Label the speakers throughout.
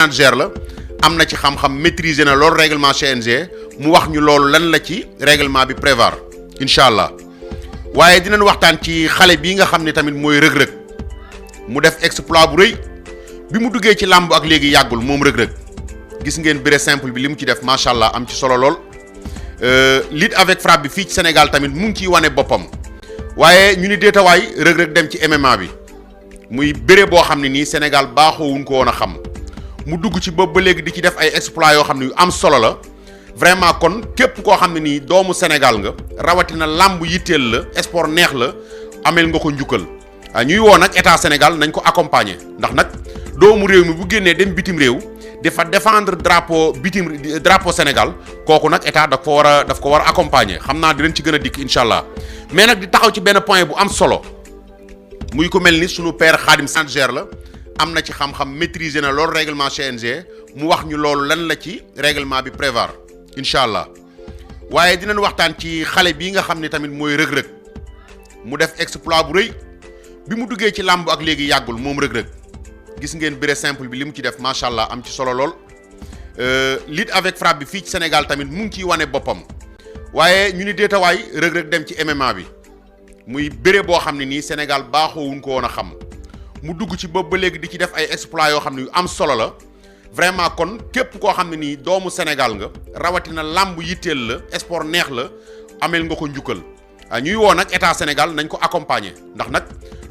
Speaker 1: manager la am na ci xam-xam maîtriser na loolu règlement CNG mu wax ñu loolu lan la ci règlement bi prévoir incha allah waaye dinañ waxtaan ci xale bii nga xam ne tamit mooy rëg-rëg mu def exploit bu rëy bi mu duggee ci làmb ak léegi yàggul moom rëg-rëg gis ngeen bëre simple bi li mu ci def macha allah am ci solo lool lutte avec frappe bi fii ci Sénégal tamit mu ngi ciy wane boppam waaye ñu ni déetawaay rëg-rëg dem ci MMA bi muy bëre boo xam ne nii Sénégal baaxoowuñ ko woon a xam mu dugg ci boobu ba léegi di ci def ay exploits yoo xam ne yu am solo la vraiment kon képp koo xam ne nii doomu Sénégal nga rawatina làmb yitteel la sport neex la ameel nga ko njukkal ñuy woo nag état Sénégal nañ ko accompagner ndax nag doomu réew mi bu génnee dem bitim réew dafa défendre drapeau Sénégal kooku nag état daf ko war a accompagner xam naa dinañ ci gën a dikk incha allah mais nag di taxaw ci benn point bu am solo muy ko mel ni sunu père Khadim manager la am na ci xam-xam maîtriser na loolu règlement CNG mu wax ñu loolu lan la ci règlement bi prévoir incha allah waaye dinañ waxtaan ci xale bii nga xam ne tamit mooy rëg-rëg mu def exploit bu rëy bi mu duggee ci làmb ak léegi yàggul moom rëg-rëg gis ngeen bëre simple bi li mu ci def macha allah am ci solo lool lutte avec frappe bi fii ci Sénégal tamit mu ngi ciy wane boppam waaye ñu ni déetawaay rëg-rëg dem ci MMA bi muy bëre boo xam ne nii Sénégal baaxoowuñ ko woon a xam mu dugg ci boobu ba léegi di ci def ay exploits yoo xam ne yu am solo la vraiment kon képp koo xam ne nii doomu Sénégal nga rawatina làmb yitteel la sport neex la ameel nga ko njukkal ñuy woo nag état Sénégal nañ ko accompagner ndax nag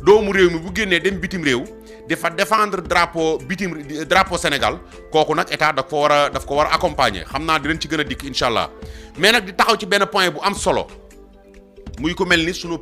Speaker 1: doomu réew mi bu génnee dem bitim réew dafa défendre drapeau Sénégal kooku nag état daf ko war a accompagner xam naa dinañ ci gën a dikk incha allah mais nag di taxaw ci benn point bu am solo muy ko mel ni sunu